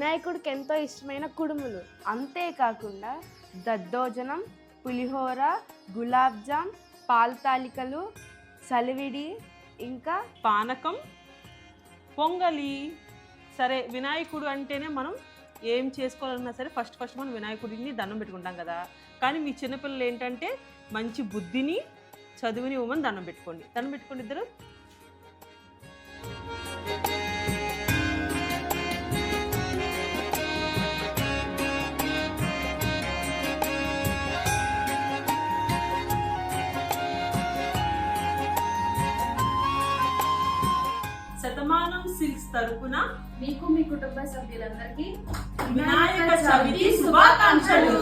వినాయకుడికి ఎంతో ఇష్టమైన కుడుములు. అంతేకాకుండా దద్దోజనం, పులిహోర, గులాబ్ జామ్, పాలు తాలికలు, సలివిడి, ఇంకా పానకం, పొంగలి. సరే, వినాయకుడు అంటేనే మనం ఏం చేసుకోవాలన్నా సరే ఫస్ట్ మనం వినాయకుడిని దండం పెట్టుకుంటాం కదా. కానీ మీ చిన్నపిల్లలు ఏంటంటే మంచి బుద్ధిని, చదువుని ఇవ్వమని దండం పెట్టుకోండి ఇద్దరు. శతమానం సిల్క్స్ తరపున మీకు మీ కుటుంబ సభ్యులందరికీ వినాయక చవితి శుభాకాంక్షలు.